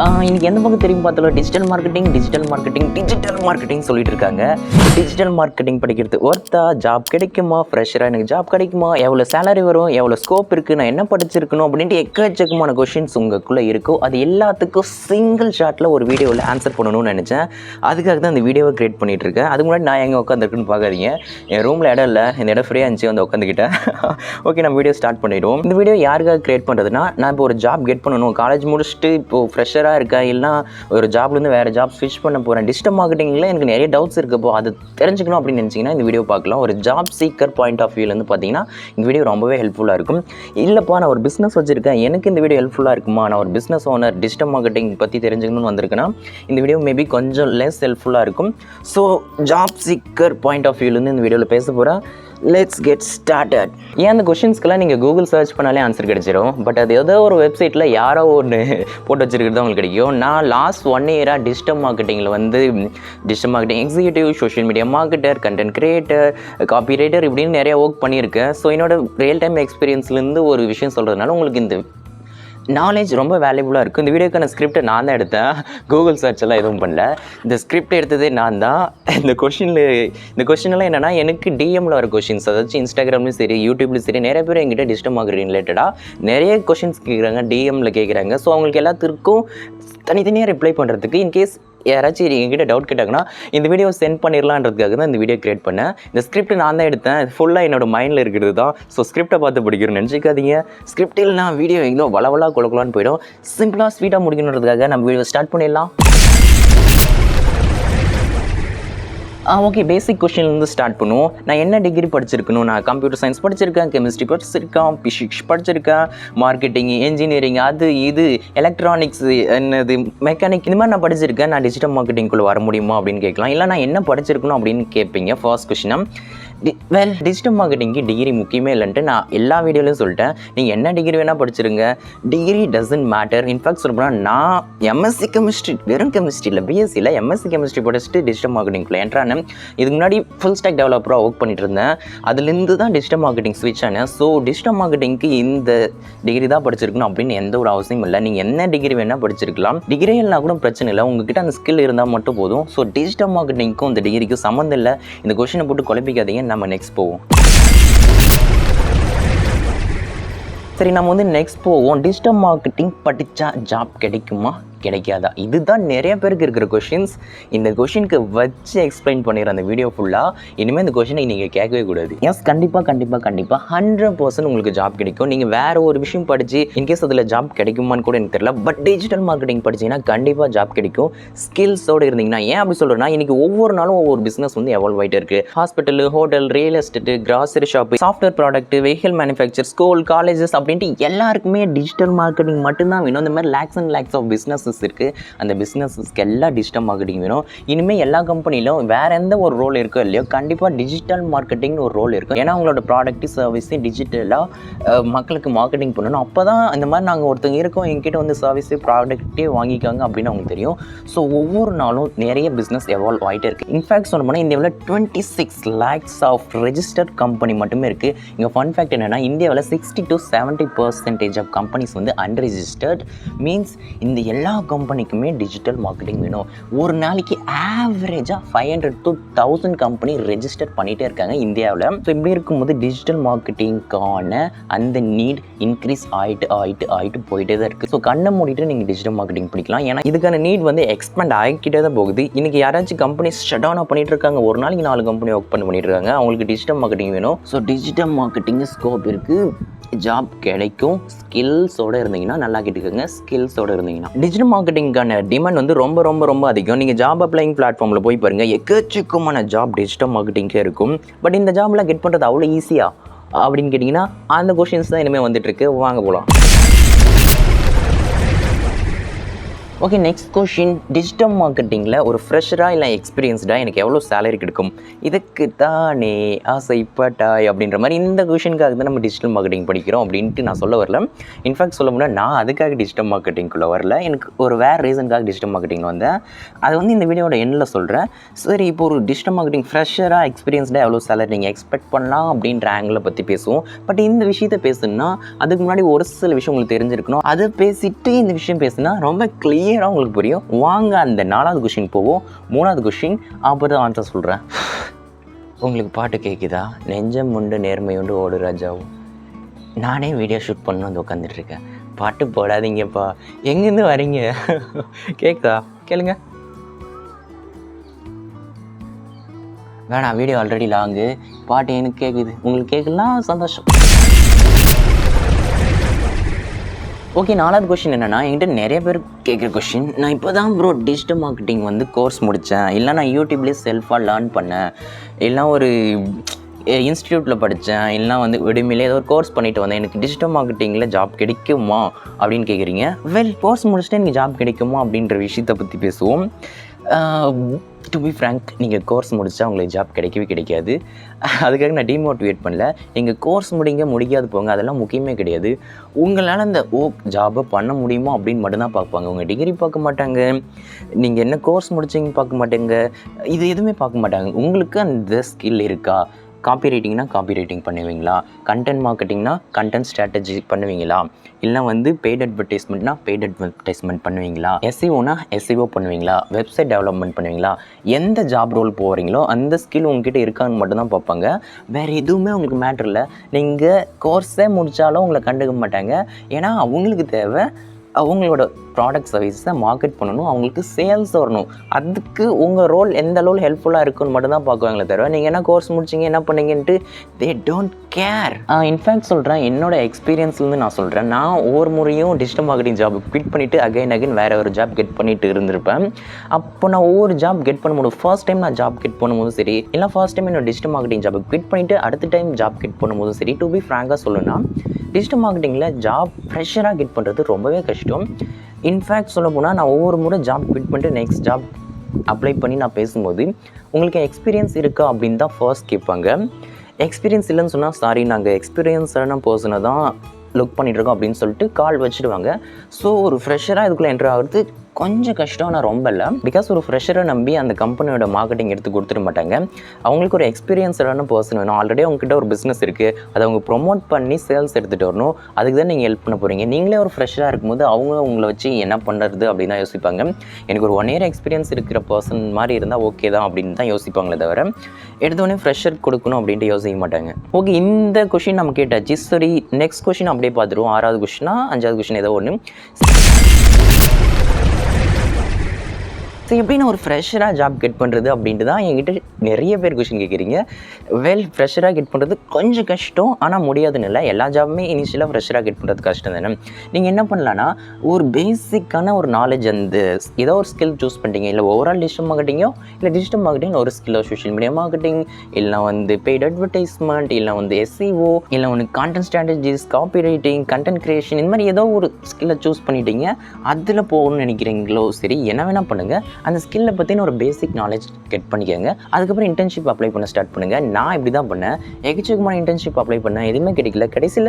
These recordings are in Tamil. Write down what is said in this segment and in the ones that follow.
இன்னைக்கு எந்த பக்கம் தெரியும் பார்த்தாலும் டிஜிட்டல் மார்க்கெட்டிங் சொல்லிட்டு இருக்காங்க. டிஜிட்டல் மார்க்கெட்டிங் படிக்கிறது ஒர்த்தா, ஜாப் கிடைக்குமா, ஃப்ரெஷராக எனக்கு ஜாப் கிடைக்குமா, எவ்வளோ சேலரி வரும், எவ்வளோ ஸ்கோப் இருக்குது, நான் என்ன படிச்சிருக்கணும் அப்படின்ட்டு எக்கச்சக்கமான கொஷின்ஸ் உங்களுக்குள்ளே இருக்கும். அது எல்லாத்துக்கும் சிங்கிள் ஷாட்டில் ஒரு வீடியோவில் ஆன்சர் பண்ணணும்னு நினச்சேன். அதுக்காக தான் இந்த வீடியோவை க்ரியேட் பண்ணிகிட்டு இருக்கேன். அதுக்கு முன்னாடி நான் எங்கே உட்காந்துருக்குன்னு பார்க்காதீங்க. என் ரூமில் இடம் இல்லை, இந்த இடம் ஃப்ரீயாக இருந்துச்சு, வந்து உட்காந்துக்கிட்டேன். ஓகே, நம்ம வீடியோ ஸ்டார்ட் பண்ணிவிடுவோம். இந்த வீடியோ யாருக்காக க்ரியேட் பண்ணுறதுனா, நான் இப்போ ஒரு ஜாப் கெட் பண்ணணும், காலேஜ் முடிச்சுட்டு இப்போது ஃப்ரெஷராக இருக்கேன், இல்லைனா ஒரு ஜாப்லேருந்து வேறு ஜாப் ஸ்விட்ச் பண்ண போகிறேன், டிஜிட்டல் மார்க்கெட்டிங்கில் எனக்கு நிறைய டவுட்ஸ் இருக்குப்போ அது தெரிஞ்சுக்கணும் அப்படின்னு நினச்சிங்கன்னா இந்த வீடியோ பார்க்கலாம். ஒரு ஜாப் சீக்கர் பாயிண்ட் ஆஃப் வியூலேருந்து பார்த்தீங்கன்னா இந்த வீடியோ ரொம்பவே ஹெல்ப்ஃபுல்லாக இருக்கும். இல்லைப்பா நான் ஒரு பிஸ்னஸ் வச்சுருக்கேன், எனக்கு இந்த வீடியோ ஹெல்ப்ஃபுல்லாக இருக்குமா, நான் ஒரு பிஸ்னஸ் ஓனர், டிஜிட்டல் மார்க்கெட்டிங் பற்றி தெரிஞ்சுக்கணும்னு வந்திருக்கேன்னா இந்த வீடியோ மேபி கொஞ்சம் லெஸ் ஹெல்ப்ஃபுல்லாக இருக்கும். So job seeker point of வியூலேருந்து இந்த வீடியோவில் பேச போகிறேன். Let's get started. ஏன் அந்த கொஷின்ஸ்க்கெல்லாம் நீங்கள் கூகுள் சர்ச் பண்ணாலே ஆன்சர் கிடச்சிரும். பட் அது ஏதோ ஒரு வெப்சைட்டில் யாரோ ஒன்று போட்டு வச்சுருக்கிறது உங்களுக்கு கிடைக்கும். நான் லாஸ்ட் 1 இயராக டிஜிட்டல் மார்க்கெட்டிங்கில் digital marketing executive, social media marketer, content creator, copy writer இப்படின்னு நிறைய ஒர்க் பண்ணியிருக்கேன். ஸோ என்னோட ரியல் டைம் எக்ஸ்பீரியன்ஸ்லேருந்து ஒரு விஷயம் சொல்கிறதுனால உங்களுக்கு இந்த நாலேஜ் ரொம்ப வேல்யூபுளாக இருக்குது. இந்த வீடியோக்கான ஸ்கிரிப்டை நான் தான் எடுத்தேன், கூகுள் சர்ச் எல்லாம் எதுவும் பண்ணல. இந்த ஸ்கிரிப்ட் எடுத்ததே நான் தான். இந்த கொஷினெல்லாம் என்னென்னா, எனக்கு டிஎம்மில் வர கொஷின்ஸ், அதாச்சும் இன்ஸ்டாகிராம்லையும் சரி, யூடியூப்லையும் சரி, நிறைய பேர் எங்கிட்ட டிஜிட்டல் மார்க்கெட்டிங் ரிலேட்டடாக நிறைய கொஷின்ஸ் கேட்குறாங்க, டிஎம்மில் கேட்குறாங்க. ஸோ அவங்களுக்கு எல்லாத்திற்கும் தனித்தனியாக ரிப்ளை பண்ணுறதுக்கு இன்கேஸ் யாராச்சும் என்கிட்ட டவுட் கேட்டாங்கன்னா இந்த வீடியோ சென்ட் பண்ணிடலான்றதுக்காக தான் இந்த வீடியோ க்ரியேட் பண்ணேன். இந்த ஸ்கிரிப்ட் நான் தான் எடுத்தேன், ஃபுல்லாக என்னோட மைண்டில் இருக்கிறது தான். ஸோ ஸ்கிரிப்டை பார்த்து படிக்கிறேன்னு நினச்சிக்காதீங்க. ஸ்கிரிப்டில் நான் வீடியோ எங்கோ வளவலாக கொடுக்கலான்னு போயிடும். சிம்பிளாக ஸ்வீட்டாக முடிக்கணுன்றதுக்காக நம்ம வீடியோ ஸ்டார்ட் பண்ணிடலாம். ஓகே, பேசிக் கொஷின்லேருந்து ஸ்டார்ட் பண்ணுவோம். நான் என்ன டிகிரி படிச்சிருக்கணும்? நான் கம்ப்யூட்டர் சயின்ஸ் படிச்சிருக்கேன், கெமிஸ்ட்ரி படிச்சிருக்கேன், பிசிக்ஸ் படிச்சிருக்கேன், மார்க்கெட்டிங், இன்ஜினியரிங், அது இது எலக்ட்ரானிக்ஸ், என்னது மெக்கானிக், இந்த மாதிரி நான் படிச்சிருக்கேன். நான் டிஜிட்டல் மார்க்கெட்டிங்குள்ளே வர முடியுமா அப்படின்னு கேட்கலாம். இல்லை நான் என்ன படிச்சிருக்கணும் அப்படின்னு கேட்பீங்க. ஃபர்ஸ்ட் கொஷினா, டிஜிட்டல் மார்க்கெட்டிங்கு டிகிரி முக்கியமே இல்லைன்ட்டு நான் எல்லா வீடியோலையும் சொல்லிட்டேன். நீங்கள் என்ன டிகிரி வேணால் படிச்சிருங்க, டிகிரி டசன்ட் மேட்டர். இன்ஃபேக்ட் சொல்ல போனால் நான் எம்எஸ்சி கெமிஸ்ட்ரி, வெறும் கெமிஸ்ட்ரி இல்லை, பிஎஸ்சியில் எம்எஸ்சி கெமிஸ்ட்ரி படிச்சுட்டு டிஜிட்டல் மார்க்கெட்டிங்குள்ளே என்ட்ரானேன். இதுக்கு முன்னாடி ஃபுல் ஸ்டாக் டெவலப்பராக ஒர்க் பண்ணிட்டு இருந்தேன். அதுலேருந்து தான் டிஜிட்டல் மார்க்கெட்டிங் ஸ்விட்ச் ஆனேன். ஸோ டிஜிட்டல் மார்க்கெட்டிங்க்கு இந்த டிகிரி தான் படிச்சிருக்கணும் அப்படின்னு எந்த ஒரு அவசியம் இல்லை. நீங்கள் என்ன டிகிரி வேணால் படிச்சிருக்கலாம். டிகிரி இல்லைனா கூட பிரச்சனை இல்லை, உங்ககிட்ட அந்த ஸ்கில் இருந்தால் மட்டும் போதும். ஸோ டிஜிட்டல் மார்க்கெட்டிங்க்கும் இந்த டிகிரிக்கும் சம்மந்தம் இல்லை. இந்த கொஷினை போட்டு குழப்பிக்காதீங்க. நம்ம நெக்ஸ்ட் போவோம். சரி, நம்ம நெக்ஸ்ட் போவோம். டிஜிட்டல் மார்க்கெட்டிங் படித்தா ஜாப் கிடைக்குமா கிடைக்காதா? இதுதான் நிறைய பேருக்கு இருக்கிற கொஷின்ஸ். இந்த கொஷினுக்கு வச்சு எக்ஸ்பிளைன் பண்ணிடுறேன் அந்த வீடியோ ஃபுல்லாக. இனிமேல் இந்த கொஷினை நீங்கள் கேட்கவே கூடாது. எஸ், கண்டிப்பாக 100% உங்களுக்கு ஜாப் கிடைக்கும். நீங்கள் வேறு ஒரு விஷயம் படித்து இன்கேஸ் அதில் ஜாப் கிடைக்குமான்னு கூட எனக்கு தெரியல. பட் டிஜிட்டல் மார்க்கெட்டிங் படிச்சிங்கன்னா கண்டிப்பாக ஜாப் கிடைக்கும், ஸ்கில்ஸோடு இருந்தீங்கன்னா. ஏன் அப்படி சொல்கிறேன்னா, இன்றைக்கி ஒவ்வொரு நாளும் ஒவ்வொரு பிஸ்னஸ் எவால்வ் ஆகிட்டே இருக்குது. Hospital, hotel, real estate, grocery shop, software product, vehicle manufacture, school, colleges அப்படின்ட்டு எல்லாருக்குமே டிஜிட்டல் மார்க்கெட்டிங் மட்டும்தான் வேணும். இந்த மாதிரி lakhs and lakhs of business இருக்குது. அந்த பிஸ்னஸ்க்கு எல்லாம் டிஜிட்டல் மார்க்கெட்டிங் வேணும். இனிமேல் எல்லா கம்பெனிலும் வேறு எந்த ஒரு ரோல் இருக்கோ இல்லையோ கண்டிப்பாக டிஜிட்டல் மார்க்கெட்டிங்னு ஒரு ரோல் இருக்கும். ஏன்னா அவங்களோட ப்ராடக்ட் சர்வீஸு டிஜிட்டலாக மக்களுக்கு மார்க்கெட்டிங் பண்ணணும். அப்போ தான் இந்த மாதிரி நாங்கள் ஒருத்தங்க இருக்கோம், எங்கிட்ட சர்வீஸு ப்ராடக்ட்டே வாங்கிக்காங்க அப்படின்னு அவங்களுக்கு தெரியும். ஸோ ஒவ்வொரு நாளும் நிறைய பிஸ்னஸ் எவால்வ் ஆகிட்டே இருக்குது. இன்ஃபேக்ட் சொல்ல போனால் இந்தியாவில் 26 lakhs ஆஃப் ரெஜிஸ்டர்ட் கம்பெனி மட்டுமே இருக்குது. இங்கே ஃபன் ஃபேக்ட் என்னென்னா, இந்தியாவில் 60 to 70% of companies unregistered. Means இந்த எல்லா கம்பெனிக்குமே டிஜிட்டல் மார்க்கெட்டிங் வேணும். ஒரு நாளைக்கு ஆவரேஜாக 500 to 1000 கம்பெனி ரெஜிஸ்டர் பண்ணிகிட்டே இருக்காங்க இந்தியாவில். ஸோ இப்படி இருக்கும்போது டிஜிட்டல் மார்க்கெட்டிங்கான அந்த நீட் இன்க்ரீஸ் ஆகிட்டு போயிட்டே தான் இருக்குது. ஸோ கண்ணை மூடிட்டு நீங்கள் டிஜிட்டல் மார்க்கெட்டிங் படிக்கலாம். ஏன்னா இதுக்கான நீட் எக்ஸ்பேண்ட் ஆகிக்கிட்டே தான் போகுது. இன்றைக்கி யாராச்சும் கம்பெனி ஷட் டவுனாக பண்ணிட்டு இருக்காங்க, ஒரு நாளைக்கு 4 கம்பெனி ஒர்க் பண்ணிட்டு இருக்காங்க, அவங்களுக்கு டிஜிட்டல் மார்க்கெட்டிங் வேணும். ஸோ டிஜிட்டல் மார்க்கெட்டிங் ஸ்கோப் இருக்குது, ஜாப் கிடைக்கும். ஸ்கில்ஸோடு இருந்தீங்கன்னா, நல்லா கேட்டுக்கோங்க, ஸ்கில்ஸோடு இருந்தீங்கன்னா டிஜிட்டல் மார்க்கெட்டிங்கான டிமாண்ட் ரொம்ப ரொம்ப ரொம்ப அதிகம். நீங்கள் ஜாப் அப்ளைங் பிளாட்ஃபார்மில் போய் பாருங்கள், எக்கச்சக்கமான ஜாப் டிஜிட்டல் மார்க்கெட்டிங்கே இருக்கும். பட் இந்த ஜாப்லாம் கெட் பண்ணுறது அவ்வளோ ஈஸியாக அப்படின்னு கேட்டிங்கன்னா அந்த கொஷின்ஸ் தான் இனிமேல் வந்துட்டுருக்கு. வாங்க போகலாம். Okay, next question. டிஜிட்டல் மார்க்கெட்டிங்கில் ஒரு ஃப்ரெஷராக இல்லை எக்ஸ்பீரியன்ஸ்டாக எனக்கு எவ்வளோ சேலரி கிடைக்கும்? இதுக்கு தானே ஆசைப்பட்டாய் அப்படின்ற மாதிரி இந்த கொஷினுக்காக தான் நம்ம டிஜிட்டல் மார்க்கெட்டிங் படிக்கிறோம் அப்படின்ட்டு நான் சொல்ல வரல. இன்ஃபேக்ட் சொல்ல போனால் நான் அதுக்காக டிஜிட்டல் மார்க்கெட்டிங்குள்ளே வரல, எனக்கு ஒரு வேறு ரீசனுக்காக டிஜிட்டல் மார்க்கெட்டிங் வந்தேன். அது இந்த வீடியோட எண்டில் சொல்கிறேன். சரி, இப்போ ஒரு டிஜிட்டல் மார்க்கெட்டிங் ஃப்ரெஷராக எக்ஸ்பீரியன்ஸ்டாக எவ்வளோ சேலரி நீங்கள் எக்ஸ்பெக்ட் பண்ணலாம் அப்படின்ற ஆங்கிளை பற்றி பேசுவோம். பட் இந்த விஷயத்தை பேசுனா அதுக்கு முன்னாடி ஒரு சில விஷயம் உங்களுக்கு தெரிஞ்சிருக்கணும். அதை பேசிட்டு இந்த விஷயம் பேசுனா ரொம்ப கிளியர் கிளியராக உங்களுக்கு புரியும். வாங்க அந்த 4வது கொஷின் போவோம். 3வது கொஷின் அப்புறம் ஆன்சர் சொல்கிறேன். உங்களுக்கு பாட்டு கேட்குதா? நெஞ்சம் உண்டு நேர்மை உண்டு ஓடு ராஜாவும். நானே வீடியோ ஷூட் பண்ண வந்து உட்காந்துட்ருக்கேன். பாட்டு போடாதீங்கப்பா. எங்கேருந்து வரீங்க? கேட்குதா? கேளுங்க. வேணாம், வீடியோ ஆல்ரெடி லாங்கு. பாட்டு எனக்கு கேட்குது, உங்களுக்கு கேட்கலாம், சந்தோஷம். ஓகே, 4வது கொஷின் என்னென்னா, என்கிட்ட நிறைய பேர் கேட்குற கொஷின். நான் இப்போ தான் ப்ரோ டிஜிட்டல் மார்க்கெட்டிங் வந்து கோர்ஸ் முடித்தேன், இல்லை நான் யூடியூப்லேயே செல்ஃபாக லேர்ன் பண்ணேன், இல்லை ஒரு இன்ஸ்டியூட்டில் படித்தேன், இல்லைனா வந்து விடுமையிலே ஏதோ ஒரு கோர்ஸ் பண்ணிட்டு வந்தேன், எனக்கு டிஜிட்டல் மார்க்கெட்டிங்கில் ஜாப் கிடைக்குமா அப்படின்னு கேட்குறீங்க. கோர்ஸ் முடிச்சுட்டு எனக்கு ஜாப் கிடைக்குமா அப்படின்ற விஷயத்தை பற்றி பேசுவோம். டு பி ஃப்ராங்க், நீங்கள் கோர்ஸ் முடித்தா உங்களுக்கு ஜாப் கிடைக்கவே கிடைக்காது. அதுக்காக நான் டிமோட்டிவேட் பண்ணல. நீங்கள் கோர்ஸ் முடிக்காது போங்க, அதெல்லாம் முக்கியமே கிடையாது. உங்களால் அந்த ஜாபை பண்ண முடியுமா அப்படின்னு மட்டும்தான் பார்ப்பாங்க. உங்கள் டிகிரி பார்க்க மாட்டாங்க, நீங்கள் என்ன கோர்ஸ் முடிச்சிங்க பார்க்க மாட்டேங்க, இது எதுவுமே பார்க்க மாட்டாங்க. உங்களுக்கு அந்த ஸ்கில் இருக்கா? காப்பி ரைட்டிங்னா காப்பி ரைட்டிங் பண்ணுவீங்களா? கண்டென்ட் மார்க்கெட்டிங்னா கண்டென்ட் ஸ்ட்ராட்டஜி பண்ணுவீங்களா? இல்லை வந்து பெய்ட் அட்வர்டைஸ்மெண்ட்னா பெய்ட் அட்வர்டைஸ்மெண்ட் பண்ணுவீங்களா? எஸ்இஓனா எஸ்இஓ பண்ணுவீங்களா? வெப்சைட் டெவலப்மெண்ட் பண்ணுவீங்களா? எந்த ஜாப் ரோல் போகிறீங்களோ அந்த ஸ்கில் உங்ககிட்ட இருக்கான்னு மட்டும்தான் பார்ப்பாங்க. வேறு எதுவுமே உங்களுக்கு மேட்ரு இல்லை. நீங்கள் கோர்ஸே முடித்தாலும் உங்களை கண்டுக்க மாட்டாங்க. ஏன்னா அவங்களுக்கு தேவை அவங்களோட ப்ராடக்ட் சர்வீஸை மார்க்கெட் பண்ணணும், அவங்களுக்கு சேல்ஸ் வரணும். அதுக்கு உங்கள் ரோல் எந்த அளவு ஹெல்ப்ஃபுல்லாக இருக்குன்னு மட்டும்தான் பார்க்குவாங்களே தவிர நீங்கள் என்ன கோர்ஸ் முடிச்சிங்க என்ன பண்ணீங்கன்ட்டு தே டோன்ட் கேர். இன்ஃபேக்ட் சொல்கிறேன், என்னோடய எக்ஸ்பீரியன்ஸ்லேருந்து நான் சொல்கிறேன். நான் ஒவ்வொரு முறையும் டிஜிட்டல் மார்க்கெட்டிங் ஜாப் குவிட் பண்ணிவிட்டு அகைன் வேறு ஒரு ஜாப் கெட் பண்ணிட்டு இருந்திருப்பேன். அப்போ நான் ஒவ்வொரு ஜாப் கெட் பண்ணும்போது ஃபர்ஸ்ட் டைம் நான் ஜாப் கெட் பண்ணும்போதும் சரி, இல்லை ஃபர்ஸ்ட் டைம் என்னோட டிஜிட்டல் மார்க்கெட்டிங் ஜாப் குவிட் பண்ணிவிட்டு அடுத்த டைம் ஜாப் கெட் பண்ணும்போதும் சரி, டு பி ஃப்ராங்காக சொல்லணும்னா டிஜிட்டல் மார்க்கெட்டிங்கில் ஜாப் ஃப்ரெஷராக கெட் பண்ணுறது ரொம்பவே கஷ்டம். இன்ஃபேக்ட் சொல்ல போனால் நான் ஒவ்வொரு முறை ஜாப் குவிட் பண்ணிட்டு நெக்ஸ்ட் ஜாப் அப்ளை பண்ணி நான் பேசும்போது உங்களுக்கு எக்ஸ்பீரியன்ஸ் இருக்கா அப்படின்னு தான் ஃபர்ஸ்ட் கேட்பாங்க. எக்ஸ்பீரியன்ஸ் இல்லைன்னு சொன்னால் சாரி, நாங்கள் எக்ஸ்பீரியன்ஸான பர்சனை தான் லுக் பண்ணிகிட்ருக்கோம் அப்படின்னு சொல்லிட்டு கால் வச்சுடுவாங்க. ஸோ ஒரு ஃப்ரெஷராக இதுக்குள்ளே என்ட்ரு ஆகிறது கொஞ்சம் கஷ்டம், ஆனால் ரொம்ப இல்லை. பிகாஸ் ஒரு ஃப்ரெஷரை நம்பி அந்த கம்பெனியோட மார்க்கெட்டிங் எடுத்து கொடுத்துட மாட்டாங்க. அவங்களுக்கு ஒரு எக்ஸ்பீரியன்ஸான பர்சன் வேணும். ஆல்ரெடி அவங்ககிட்ட ஒரு பிஸ்னஸ் இருக்குது, அதை அவங்க ப்ரொமோட் பண்ணி சேல்ஸ் எடுத்துகிட்டு வரணும். அதுக்கு தான் நீங்கள் ஹெல்ப் பண்ண போகிறீங்க. நீங்களே ஒரு ஃப்ரெஷராக இருக்கும்போது அவங்க உங்களை வச்சு என்ன பண்ணுறது அப்படின்னு தான் யோசிப்பாங்க. எனக்கு ஒரு 1 year எக்ஸ்பீரியன்ஸ் இருக்கிற பர்சன் மாதிரி இருந்தால் ஓகே தான் அப்படின்னு தான் யோசிப்பாங்களே தவிர எடுத்தோடனே ஃப்ரெஷர் கொடுக்கணும் அப்படின்ட்டு யோசிக்க மாட்டாங்க. ஓகே, இந்த கொஷின் நம்ம கேட்டாச்சு. சரி, நெக்ஸ்ட் கொஷின் அப்படியே பார்த்துருவோம். 6வது கொஷினா 5வது கொஷின் ஏதோ ஒன்று. ஸோ எப்படி நான் ஒரு ஃப்ரெஷராக ஜாப் கெட் பண்ணுறது அப்படின்ட்டு தான் என்கிட்ட நிறைய பேர் கொஷின் கேட்குறீங்க. ஃப்ரெஷராக கெட் பண்ணுறது கொஞ்சம் கஷ்டம், ஆனால் முடியாதுன்னு இல்லை. எல்லா ஜாபுமே இனிஷியலாக ஃப்ரெஷராக கெட் பண்ணுறது கஷ்டம் தானே. நீங்கள் என்ன பண்ணலான்னா ஒரு பேசிக்கான ஒரு நாலேஜ், அந்த ஏதோ ஒரு ஸ்கில் சூஸ் பண்ணிட்டீங்க. இல்லை ஓவரால் டிஜிட்டல் மார்க்கெட்டிங்கோ, இல்லை டிஜிட்டல் மார்க்கெட்டிங் ஒரு ஸ்கில்லோ, சோஷியல் மீடியா மார்க்கெட்டிங், இல்லை வந்து பெய்ட் அட்வர்டைஸ்மெண்ட், இல்லை வந்து எஸ்இஓ, இல்லை ஒன்று content strategies, copy writing, content creation, இந்த மாதிரி ஏதோ ஒரு ஸ்கில்லை சூஸ் பண்ணிட்டீங்க. அதில் போகணும்னு நினைக்கிறீங்களோ சரி, என்ன வேணால் பண்ணுங்கள். அந்த ஸ்கில்லை பற்றின ஒரு பேசிக் நாலேஜ் கெட் பண்ணிக்கோங்க. அதுக்கப்புறம் இன்டர்ன்ஷிப் அப்ளை பண்ண ஸ்டார்ட் பண்ணுங்கள். நான் இப்படி தான் பண்ணேன். எக்கச்சக்கமான இன்டர்ன்ஷிப் அப்ளை பண்ணேன், எதுவுமே கிடைக்கல. கடைசியில்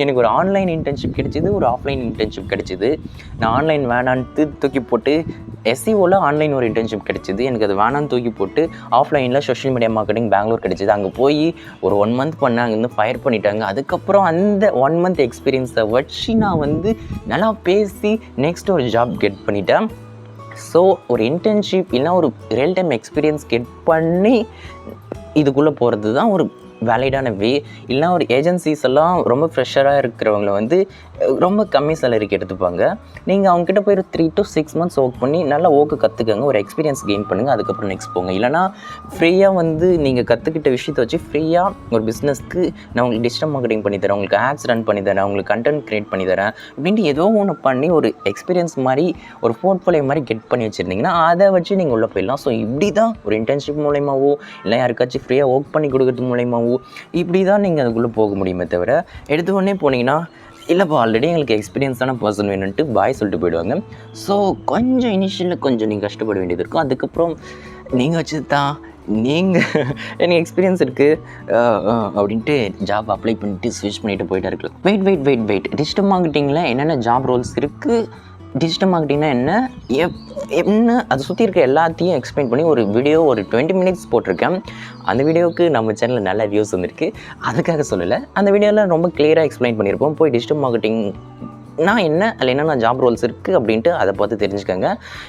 எனக்கு ஒரு ஆன்லைன் இன்டர்ன்ஷிப் கிடைச்சிது, ஒரு ஆஃப்லைன் இன்டர்ன்ஷிப் கிடைச்சிது. நான் ஆன்லைன் வேணான்ட்டு தூக்கி போட்டு எஸ்இஓவில் ஆன்லைன் ஒரு இன்டர்ன்ஷிப் கிடைச்சிது. எனக்கு அது வேணான்னு தூக்கி போட்டு ஆஃப்லைனில் சோஷியல் மீடியா மார்க்கெட்டிங் பெங்களூர் கிடைச்சிது. அங்கே போய் ஒரு 1 month பண்ணேன். அங்கேருந்து ஃபயர் பண்ணிட்டாங்க. அதுக்கப்புறம் அந்த 1 month எக்ஸ்பீரியன்ஸை வச்சு நான் வந்து நல்லா பேசி நெக்ஸ்ட் ஒரு ஜாப் கெட் பண்ணிட்டேன். ஸோ ஒரு இன்டர்ன்ஷிப் இல்லைனா ஒரு ரியல் டைம் எக்ஸ்பீரியன்ஸ் கெட் பண்ணி இதுக்குள்ளே போகிறது தான் ஒரு வேலிடான வே. இல்லைனா ஒரு ஏஜென்சிஸ் எல்லாம் ரொம்ப ஃப்ரெஷராக இருக்கிறவங்கள வந்து ரொம்ப கம்மி சேலரிக்கு எடுத்துப்பாங்க. நீங்கள் அவங்ககிட்ட போய் ஒரு 3 to 6 months ஒர்க் பண்ணி நல்லா கற்றுக்கங்க, ஒரு எக்ஸ்பீரியன்ஸ் கெயின் பண்ணுங்கள், அதுக்கப்புறம் நெக்ஸ்ட் போங்க. இல்லைனா ஃப்ரீயாக வந்து நீங்கள் கற்றுக்கிட்ட விஷயத்தை வச்சு ஃப்ரீயாக ஒரு பிஸ்னஸ்க்கு நான் உங்களுக்கு டிஜிட்டல் மார்க்கெட்டிங் பண்ணி தரேன், உங்களுக்கு ஆட்ஸ் ரன் பண்ணி தரேன், உங்களுக்கு கண்டென்ட் க்ரியேட் பண்ணி தரேன் அப்படின்ட்டு ஏதோ ஒன்று பண்ணி ஒரு எக்ஸ்பீரியன்ஸ் மாதிரி ஒரு போர்ட்ஃபோலியோ மாதிரி கெட் பண்ணி வச்சுருந்தீங்கன்னா அதை வச்சு நீங்கள் உள்ளே போயிடலாம். ஸோ இப்படி தான் ஒரு இன்டர்ன்ஷிப் மூலயமாவோ இல்லை யாருக்காச்சும் ஃப்ரீயாக ஒர்க் பண்ணி கொடுக்கறது மூலயமாவோ இப்படி தான் நீங்கள் அதுக்குள்ளே போக முடியுமே தவிர எடுத்த உடனே போனீங்கன்னா இல்லைப்பா ஆல்ரெடி எங்களுக்கு எக்ஸ்பீரியன்ஸான பர்சன் வேணுன்ட்டு பாய் சொல்லிட்டு போயிடுவாங்க. ஸோ கொஞ்சம் இனிஷியலில் கொஞ்சம் நீங்கள் கஷ்டப்பட வேண்டியது இருக்கும். அதுக்கப்புறம் நீங்கள் வச்சு தான் நீங்கள் எனக்கு எக்ஸ்பீரியன்ஸ் இருக்குது அப்படின்ட்டு ஜாப் அப்ளை பண்ணிவிட்டு ஸ்விட்ச் பண்ணிவிட்டு போயிட்டே இருக்கலாம். வெயிட் டிஜிட்டல் மார்க்கெட்டிங்கில் என்னென்ன ஜாப் ரோல்ஸ் இருக்குது, டிஜிட்டல் மார்க்கெட்டிங்னா என்ன அதை சுற்றி இருக்க எல்லாத்தையும் எக்ஸ்பிளைன் பண்ணி ஒரு வீடியோ ஒரு 20 minutes போட்டிருக்கேன். அந்த வீடியோவுக்கு நம்ம சேனலில் நல்ல வியூஸ் வந்துருக்கு, அதுக்காக சொல்லலை. அந்த வீடியோவில் ரொம்ப கிளியராக எக்ஸ்பிளைன் பண்ணியிருப்போம். போய் டிஜிட்டல் மார்க்கெட்டிங் நான் என்ன அதில் என்னென்ன ஜாப் ரோல்ஸ் இருக்குது அப்படின்ட்டு அதை பார்த்து தெரிஞ்சுக்கோங்க.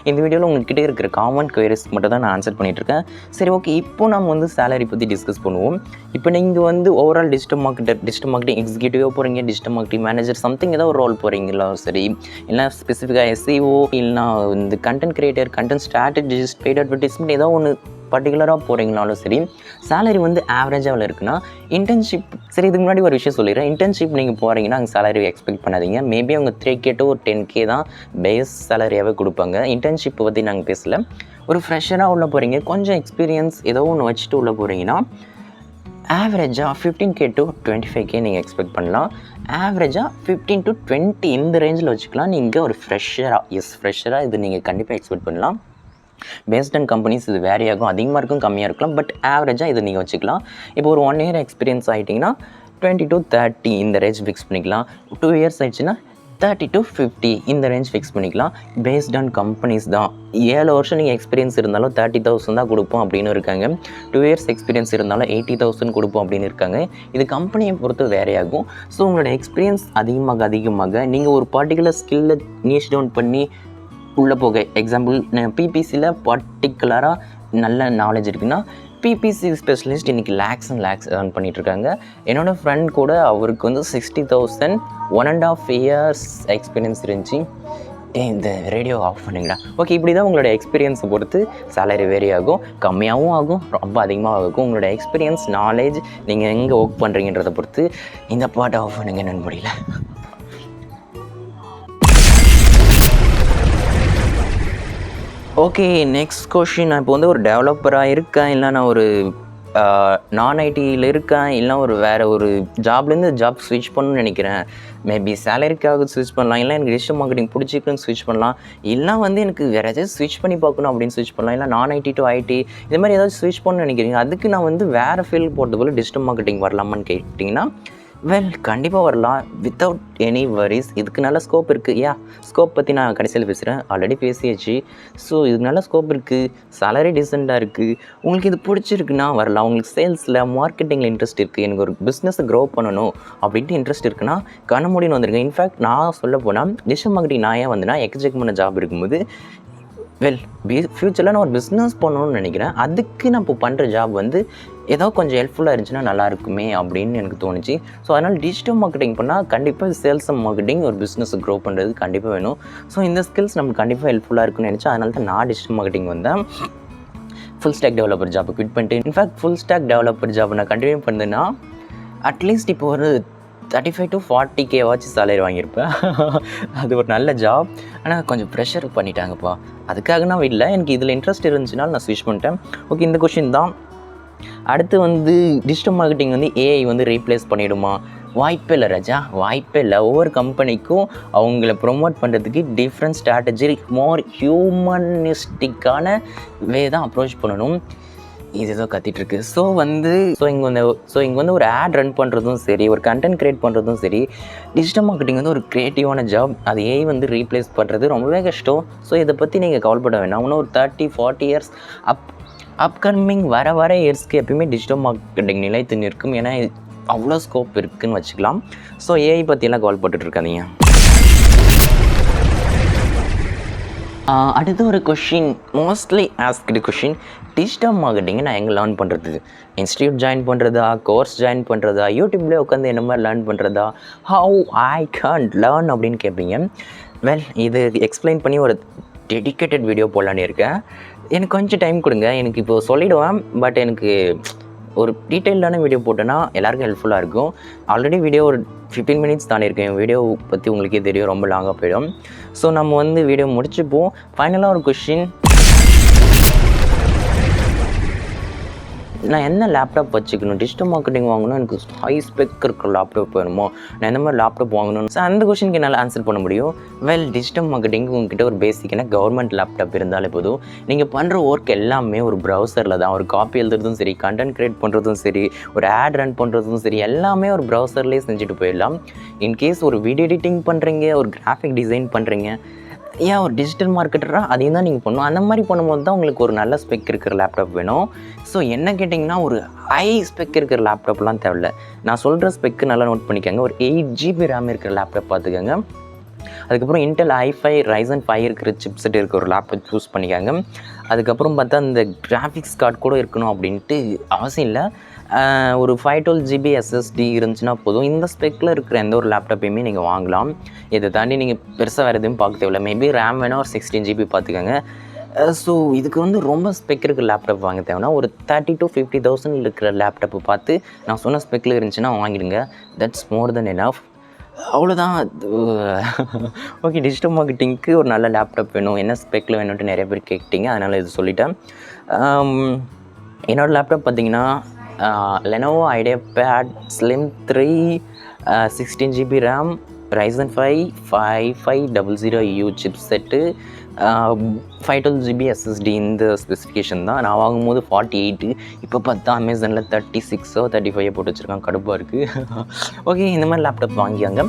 இந்த வீடியோவில் உங்கள்கிட்ட இருக்கிற காமன் குவரிஸ்க்கு மட்டும் தான் நான் ஆன்சர் பண்ணிகிட்ருக்கேன். சரி, ஓகே, இப்போ நம்ம வந்து சேலரி பற்றி டிஸ்கஸ் பண்ணுவோம். இப்போ நீங்கள் வந்து ஓவரால் டிஜிட்டல் மார்க்கெட்டிங் எக்ஸிக்யூட்டிவாக போகிறீங்க, டிஜிட்டல் மார்க்கெட்டிங் மேனேஜர் சம்திங் ஏதோ ஒரு ரோல் போகிறீங்களா, சரி, இல்லை ஸ்பெசிஃபிக்காக SEO இல்லைனா இந்த content creator, content strategist, paid advertisement ஏதோ ஒன்று பர்டிகுலராக போகிறீங்கனாலும் சரி, சேலரி வந்து ஆவரேஜாக இருக்குன்னா இன்டர்ன்ஷிப், சரி இதுக்கு முன்னாடி ஒரு விஷயம் சொல்லிடுறேன். இன்டர்ன்ஷிப் நீங்கள் போகிறீங்கன்னா அங்கே சேலரி எக்ஸ்பெக்ட் பண்ணாதீங்க. மேபி அவங்க 3K to 10K தான் பேஸ் சேலரியாகவே கொடுப்பாங்க. இன்டர்ன்ஷிப் பற்றி நாங்கள் பேசலை. ஒரு ஃப்ரெஷராக உள்ளே போகிறீங்க, கொஞ்சம் எக்ஸ்பீரியன்ஸ் ஏதோ ஒன்று வச்சுட்டு உள்ளே போகிறீங்கன்னா ஆவரேஜாக 15K to 25K நீங்கள் எக்ஸ்பெக்ட் பண்ணலாம். ஆவரேஜாக 15 to 20 இந்த ரேஞ்சில் வச்சுக்கலாம். நீங்கள் ஒரு ஃப்ரெஷராக இது நீங்கள் கண்டிப்பாக எக்ஸ்பெக்ட் பண்ணலாம். பேஸ்ட் அண்ட் கம்பெனிஸ் இது வேரி ஆகும், அதிகமாக இருக்கும், கம்மியாக இருக்கலாம். பட் ஆவரேஜாக இது நீங்கள் வச்சுக்கலாம். இப்போ ஒரு 1 year எக்ஸ்பீரியன்ஸ் ஆகிட்டிங்கன்னா 20 to 30 இந்த ரேஞ்ச் ஃபிக்ஸ் பண்ணிக்கலாம். 2 years ஆயிடுச்சுன்னா 30 to 50 இந்த ரேஞ்ச் ஃபிக்ஸ் பண்ணிக்கலாம். பேஸ்ட் ஆன் கம்பெனிஸ் தான். 7 வருஷம் நீங்கள் எக்ஸ்பீரியன்ஸ் இருந்தாலும் 30,000 தான் கொடுப்போம் அப்படின்னு இருக்காங்க. 2 years எக்ஸ்பீரியன்ஸ் இருந்தாலும் 80,000 கொடுப்போம் அப்படின்னு இருக்காங்க. இது கம்பெனியை பொறுத்து வேரி ஆகும். ஸோ உங்களோட எக்ஸ்பீரியன்ஸ் அதிகமாக நீங்கள் ஒரு பர்டிகுலர் ஸ்கில்லை நீஷ் டவுன் பண்ணி உள்ளே போக, எக்ஸாம்பிள் PPCயில் பர்டிகுலராக நல்ல நாலேஜ் இருக்குன்னா PPC ஸ்பெஷலிஸ்ட் இன்றைக்கி லேக்ஸ் அண்ட் லேக்ஸ் ஏர்ன் பண்ணிகிட்ருக்காங்க. என்னோடய ஃப்ரெண்ட் கூட அவருக்கு வந்து 60,000 1.5 years எக்ஸ்பீரியன்ஸ் இருந்துச்சு. இந்த ரேடியோ ஆஃப் பண்ணுங்களா. ஓகே, இப்படி தான் உங்களோட எக்ஸ்பீரியன்ஸை பொறுத்து சேலரி வேரி ஆகும், கம்மியாகவும் ஆகும், ரொம்ப அதிகமாக ஆகும். உங்களோட எக்ஸ்பீரியன்ஸ், நாலேஜ், நீங்கள் எங்கே ஒர்க் பண்ணுறீங்கன்றதை பொறுத்து. இந்த பாட்டை ஆஃப் பண்ணுங்க, என்னன்னு முடியல. Okay, next question. நான் இப்போ வந்து ஒரு டெவலப்பராக இருக்கேன், இல்லை நான் ஒரு நான் ஐடியில் இருக்கேன், இல்லை வேறு ஒரு ஜாப்லேருந்து ஜாப் ஸ்விட்ச் பண்ணணும்னு நினைக்கிறேன். மேபி சேலரிக்காக ஸ்விட்ச் பண்ணலாம், இல்லை எனக்கு டிஜிட்டல் மார்க்கெட்டிங் பிடிச்சிருக்குன்னு ஸ்விட்ச் பண்ணலாம், இல்லை வந்து எனக்கு வேறு ஏதாச்சும் ஸ்விட்ச் பண்ணி பார்க்கணும் அப்படின்னு ஸ்விட்ச் பண்ணலாம், இல்லை நான் ஐடி டு ஐடி இது மாதிரி ஏதாச்சும் ஸ்விட்ச் பண்ணணும்னு நினைக்கிறீங்க. அதுக்கு நான் வந்து வேறு ஃபீல்டு போகிறது போல் டிஜிட்டல் மார்க்கெட்டிங் வரலாமான்னு கேட்டிங்கன்னா, கண்டிப்பாக வரலாம், வித்தவுட் எனி வரிஸ். இதுக்கு நல்ல ஸ்கோப் இருக்குது. ஸ்கோப் பற்றி நான் கடைசியில் பேசுகிறேன், ஆல்ரெடி பேசியாச்சு. ஸோ இதுக்கு நல்ல ஸ்கோப் இருக்குது, சேலரி டீசெண்டாக இருக்குது. உங்களுக்கு இது பிடிச்சிருக்குன்னா வரலாம். உங்களுக்கு சேல்ஸில், மார்க்கெட்டிங்கில் இன்ட்ரெஸ்ட் இருக்குது, எனக்கு ஒரு பிஸ்னஸை க்ரோ பண்ணணும் அப்படின்ட்டு இன்ட்ரெஸ்ட் இருக்குன்னா கண்ணமூடின்னு வந்துருங்க. இன்ஃபேக்ட் நான் சொல்ல போனால் டிஜிட்டல் மார்க்கெட்டிங் நான் ஏன் வந்தேன்னா, எக்கச்சக்கமான ஜாப் இருக்கும்போது ஃப்யூச்சரில் நான் ஒரு பிஸ்னஸ் பண்ணணும்னு நினைக்கிறேன். அதுக்கு நான் இப்போ பண்ணுற ஜாப் வந்து ஏதோ கொஞ்சம் ஹெல்ப்ஃபுல்லாக இருந்துச்சுன்னா நல்லா இருக்குமே அப்படின்னு எனக்கு தோணுச்சு. ஸோ அதனால் டிஜிட்டல் மார்க்கெட்டிங் பண்ணால் கண்டிப்பாக சேல்ஸ் அண்ட் மார்க்கெட்டிங் ஒரு பிஸ்னஸை க்ரோ பண்ணுறது கண்டிப்பாக வேணும். ஸோ இந்த ஸ்கில்ஸ் நமக்கு கண்டிப்பாக ஹெல்ப்ஃபுல்லாக இருக்குன்னு நினச்சா, அதனால தான் நான் டிஜிட்டல் மார்க்கெட்டிங் வந்தேன். ஃபுல் ஸ்டாக் டெவலப்பர் ஜாப்பை குவிட் பண்ணிட்டு, in fact full stock developer job நான் கண்டினியூ பண்ணேன்னா அட்லீஸ்ட் இப்போ ஒரு 35 to 40K வாச்சு சேலரி வாங்கியிருப்பேன். அது ஒரு நல்ல ஜாப். ஆனால் கொஞ்சம் ப்ரெஷர் பண்ணிட்டாங்கப்பா. அதுக்காக நான் இல்லை, எனக்கு இதில் இன்ட்ரெஸ்ட் இருந்துச்சுனால நான் ஸ்விட்ச் பண்ணிட்டேன். ஓகே, இந்த கொஷின் தான். அடுத்து வந்து டிஜிட்டல் மார்க்கெட்டிங் வந்து AI வந்து ரீப்ளேஸ் பண்ணிவிடுமா? வாய்ப்பே இல்லை ராஜா, வாய்ப்பே இல்லை. ஒவ்வொரு கம்பெனிக்கும் அவங்கள ப்ரொமோட் பண்ணுறதுக்கு டிஃப்ரெண்ட் ஸ்ட்ராட்டஜி, மோர் ஹியூமனிஸ்டிக்கான வே தான் அப்ரோச் பண்ணணும். இதுதான் கத்திகிட்ருக்கு. ஸோ இங்கே வந்து ஒரு ஆட் ரன் பண்ணுறதும் சரி, ஒரு கண்டென்ட் க்ரியேட் பண்ணுறதும் சரி, டிஜிட்டல் மார்க்கெட்டிங் வந்து ஒரு க்ரியேட்டிவான ஜாப். அது AI வந்து ரீப்ளேஸ் பண்ணுறது ரொம்பவே கஷ்டம். ஸோ இதை பற்றி நீங்கள் கவலைப்பட வேண்டாம். இன்னும் ஒரு 30-40 years அப்கமிங் வர இயர்ஸ்க்கு எப்பயுமே டிஜிட்டல் மார்க்கெட்டிங் நிலைத்து நிற்கும். ஏன்னா அவ்வளோ ஸ்கோப் இருக்குதுன்னு வச்சுக்கலாம். ஸோ AI பற்றியெல்லாம் கவலைப்பட்டுட்டு இருக்காதீங்க. அடுத்து ஒரு question, mostly asked question, digital மார்க்கெட்டிங்கை நான் எங்கே லேர்ன் பண்ணுறது? இன்ஸ்டியூட் ஜாயின் பண்ணுறதா, கோர்ஸ் ஜாயின் பண்ணுறதா, யூடியூப்லேயே உட்காந்து என்ன மாதிரி லேர்ன் பண்ணுறதா, ஹவு ஐ கேன் லேர்ன் அப்படின்னு கேட்பீங்க. இது எக்ஸ்பிளைன் பண்ணி ஒரு டெடிக்கேட்டட் வீடியோ போடலான்னு இருக்கேன். எனக்கு கொஞ்சம் டைம் கொடுங்க. எனக்கு இப்போது சொல்லிவிடுவேன், பட் எனக்கு ஒரு டீட்டெயில்டான வீடியோ போட்டேன்னா எல்லாருக்கும் ஹெல்ப்ஃபுல்லாக இருக்கும். ஆல்ரெடி வீடியோ ஒரு 15 minutes தானே இருக்கேன். வீடியோ பற்றி உங்களுக்கே தெரியும், ரொம்ப லாங்காக போயிடும். ஸோ நம்ம வந்து வீடியோ முடிச்சுப்போம். ஃபைனலாக ஒரு கொஷின், நான் என்ன லேப்டாப் வச்சுக்கணும்? டிஜிட்டல் மார்க்கெட்டிங் வாங்கணும், எனக்கு ஹை ஸ்பெக் இருக்கிற லேப்டாப் வேணுமோ, நான் எந்த மாதிரி லேப்டாப் வாங்கணும்? ஸோ அந்த கொஷனுக்கு என்னால் ஆன்சர் பண்ண முடியும். டிஜிட்டல் மார்க்கெட்டிங் உங்ககிட்ட ஒரு பேசிக்கான கவர்மெண்ட் லேப்டாப் இருந்தாலே போதும். நீங்கள் பண்ணுற ஒர்க் எல்லாமே ஒரு ப்ரௌசரில் தான். ஒரு காப்பி எழுதுறதும் சரி, கண்டென்ட் க்ரியேட் பண்ணுறதும் சரி, ஒரு ஆட் ரன் பண்ணுறதும் சரி, எல்லாமே ஒரு ப்ரௌசர்லேயே செஞ்சுட்டு போயிடலாம். இன்கேஸ் ஒரு வீடியோ எடிட்டிங் பண்ணுறீங்க, ஒரு கிராஃபிக் டிசைன் பண்ணுறீங்க, ஏன் ஒரு டிஜிட்டல் மார்க்கெட்டராக அதையும் தான் நீங்கள் பண்ணணும். அந்த மாதிரி பண்ணும்போது தான் உங்களுக்கு ஒரு நல்ல ஸ்பெக் இருக்கிற லேப்டாப் வேணும். ஸோ என்ன கேட்டிங்கன்னா, ஒரு ஹை ஸ்பெக் இருக்கிற லேப்டாப்லாம் தேவையில்ல. நான் சொல்கிற ஸ்பெக்கு நல்லா நோட் பண்ணிக்கோங்க. ஒரு 8 GB ரேம் இருக்கிற லேப்டாப் பார்த்துக்கோங்க. அதுக்கப்புறம் இன்டெல் i5 Ryzen 5 இருக்கிற சிப்செட் இருக்க ஒரு லேப்டாப் சூஸ் பண்ணிக்காங்க. அதுக்கப்புறம் பார்த்தா அந்த கிராஃபிக்ஸ் கார்டு கூட இருக்கணும் அப்படின்ட்டு அவசியம் இல்லை. ஒரு 512 GB SSD இருந்துச்சுன்னா போதும். இந்த ஸ்பெக்கில் இருக்கிற எந்த ஒரு லேப்டாப்பையுமே நீங்கள் வாங்கலாம். இதை தாண்டி நீங்கள் பெருசாக வேறு எதுவும் பார்க்க தேவையில்லை. மேபி ரேம் வேணால் ஒரு 16 GB பார்த்துக்கோங்க. ஸோ இதுக்கு வந்து ரொம்ப ஸ்பெக் இருக்கிற லேப்டாப் வாங்க தேவைன்னா ஒரு 30,000 to 50,000 இருக்கிற லேப்டாப்பு பார்த்து நான் சொன்ன ஸ்பெக்கில் இருந்துச்சுன்னா வாங்கிடுங்க. That's more than enough. அவ்வளோதான். ஓகே, டிஜிட்டல் மார்க்கெட்டிங்க்கு ஒரு நல்ல லேப்டாப் வேணும், என்ன ஸ்பெக்கில் வேணும்ன்ட்டு நிறைய பேர் கேட்டீங்க, அதனால் இது சொல்லிட்டேன். என்னோடய லேப்டாப் பார்த்திங்கன்னா Lenovo IdeaPad Slim 3 16 GB RAM Ryzen 5 5500U chipset 512 GB SSD இந்த ஸ்பெசிஃபிகேஷன் தான். நான் வாங்கும்போது 48, இப்போ பார்த்தா அமேசானில் 36 35 போட்டு வச்சுருக்காங்க, கடுப்பாக இருக்குது. ஓகே, இந்த மாதிரி லேப்டாப் வாங்கியாங்க.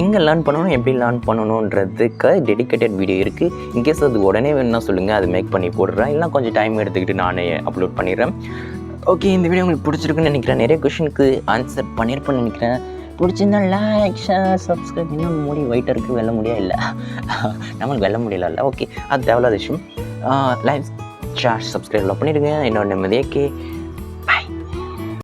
எங்கே லேர்ன் பண்ணணும், எப்படி லேர்ன் பண்ணணுன்றதுக்கு டெடிக்கேட்டட் வீடியோ இருக்குது. இன்கேஸ் அது உடனே வேணும்னா சொல்லுங்கள், அது மேக் பண்ணி போடுறேன். இல்லை கொஞ்சம் டைம் எடுத்துக்கிட்டு நானே அப்லோட் பண்ணிடுறேன். ஓகே, இந்த வீடியோ உங்களுக்கு பிடிச்சிருக்குன்னு நினைக்கிறேன். நிறைய கொஷனுக்கு ஆன்சர் பண்ணியிருப்பேன்னு நினைக்கிறேன். பிடிச்சிருந்தா லைக், ஷேர், சப்ஸ்கிரைப். இன்னும் முடி ஒயிட்டாக இருக்குது, வெள்ள முடியா இல்லை, நம்மளுக்கு வெள்ள முடியல இல்லை. ஓகே, அது தேவையில்லாத விஷயம். லைக், ஷேர், சப்ஸ்கிரைப்லாம் பண்ணிடுங்க. என்னோட நிம்மதியாக்கே